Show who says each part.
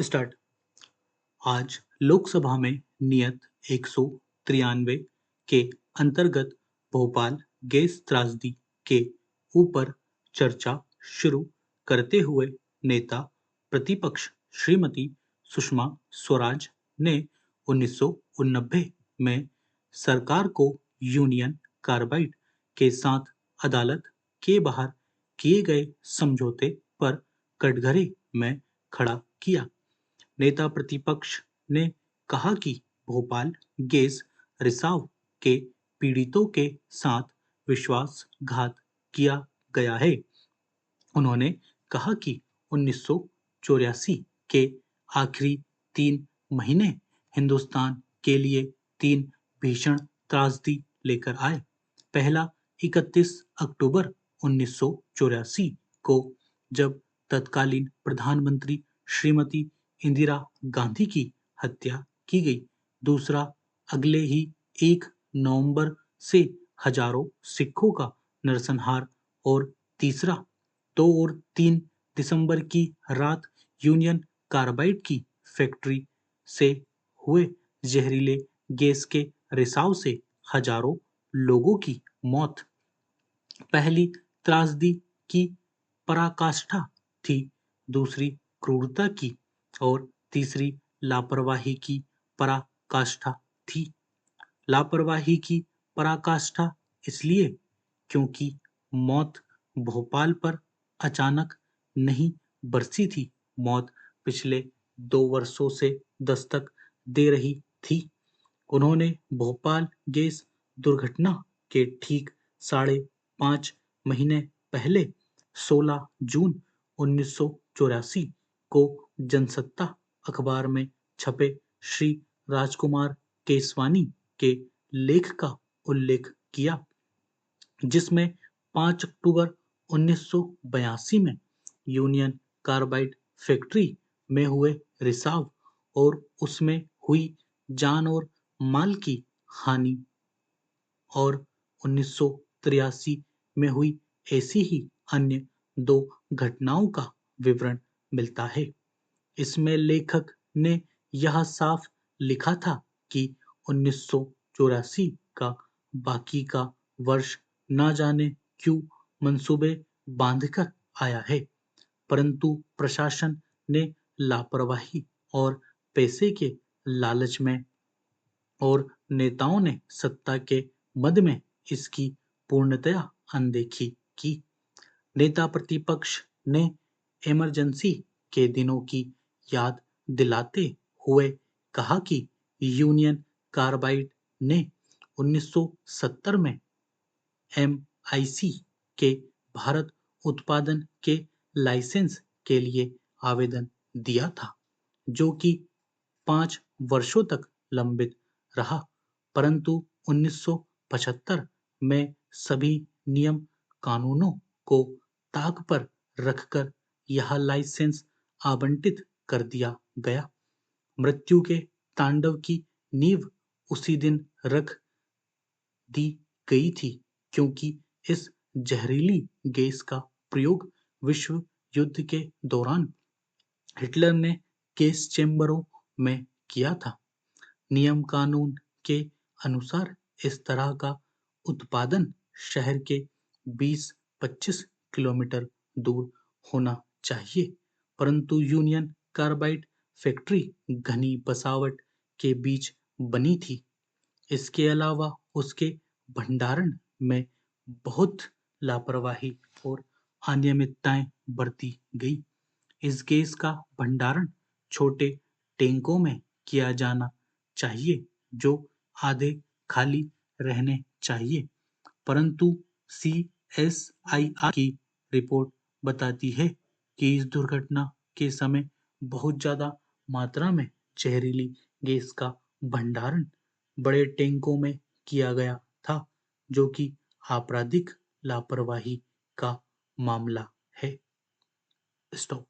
Speaker 1: Start. आज लोकसभा में नियत 193 के अंतर्गत भोपाल गैस त्रासदी के ऊपर चर्चा शुरू करते हुए नेता प्रतिपक्ष श्रीमती सुषमा स्वराज ने 1989 में सरकार को यूनियन कार्बाइड के साथ अदालत के बाहर किए गए समझौते पर कटघरे में खड़ा किया। नेता प्रतिपक्ष ने कहा कि भोपाल गैस रिसाव के पीड़ितों के साथ विश्वासघात किया गया है। उन्होंने कहा कि 1984 के आखिरी 3 महीने हिंदुस्तान के लिए 3 भीषण त्रासदी लेकर आए। पहला 31 अक्टूबर 1984 को जब तत्कालीन प्रधानमंत्री श्रीमती इंदिरा गांधी की हत्या की गई। दूसरा अगले ही 1 नवंबर से हजारों सिखों का नरसंहार और तीसरा 2 और 3 दिसंबर की रात यूनियन कार्बाइड की फैक्ट्री से हुए जहरीले गैस के रिसाव से हजारों लोगों की मौत। पहली त्रासदी की पराकाष्ठा थी, दूसरी क्रूरता की और तीसरी लापरवाही की पराकाष्ठा थी। लापरवाही की पराकाष्ठा इसलिए क्योंकि मौत भोपाल पर अचानक नहीं बरसी थी। मौत पिछले 2 वर्षों से दस्तक दे रही थी। उन्होंने भोपाल गैस दुर्घटना के ठीक 5.5 महीने पहले 16 जून 1984 को जनसत्ता अखबार में छपे श्री राजकुमार केसवानी के लेख का उल्लेख किया, जिसमें 5 अक्टूबर 1982 में यूनियन कार्बाइड फैक्ट्री में हुए रिसाव और उसमें हुई जान और माल की हानि और 1983 में हुई ऐसी ही अन्य 2 घटनाओं का विवरण मिलता है। इसमें लेखक ने यह साफ लिखा था कि 1984 का बाकी का वर्ष न जाने क्यों मंसूबे बांधकर आया है, परंतु प्रशासन ने लापरवाही और पैसे के लालच में और नेताओं ने सत्ता के मद में इसकी पूर्णतया अनदेखी की। नेता प्रतिपक्ष ने इमरजेंसी के दिनों की याद दिलाते हुए कहा कि यूनियन कार्बाइड ने 1970 में एमआईसी के भारत उत्पादन के लाइसेंस के लिए आवेदन दिया था, जो कि 5 वर्षों तक लंबित रहा, परंतु 1975 में सभी नियम कानूनों को ताक पर रखकर यह लाइसेंस आवंटित कर दिया गया। मृत्यु के तांडव की नींव उसी दिन रख दी गई थी, क्योंकि इस जहरीली गैस का प्रयोग विश्व युद्ध के दौरान हिटलर ने गैस चेंबरों में किया था। नियम कानून के अनुसार इस तरह का उत्पादन शहर के 20-25 किलोमीटर दूर होना चाहिए, परंतु यूनियन कार्बाइड फैक्ट्री घनी बसावट के बीच बनी थी। इसके अलावा उसके भंडारण में बहुत लापरवाही और अनियमितताएं बरती गई। इस गैस का भंडारण छोटे टैंकों में किया जाना चाहिए, जो आधे खाली रहने चाहिए, परंतु सीएसआईआर की रिपोर्ट बताती है कि इस दुर्घटना के समय बहुत ज्यादा मात्रा में जहरीली गैस का भंडारण बड़े टैंकों में किया गया था, जो कि आपराधिक लापरवाही का मामला है। स्टॉप।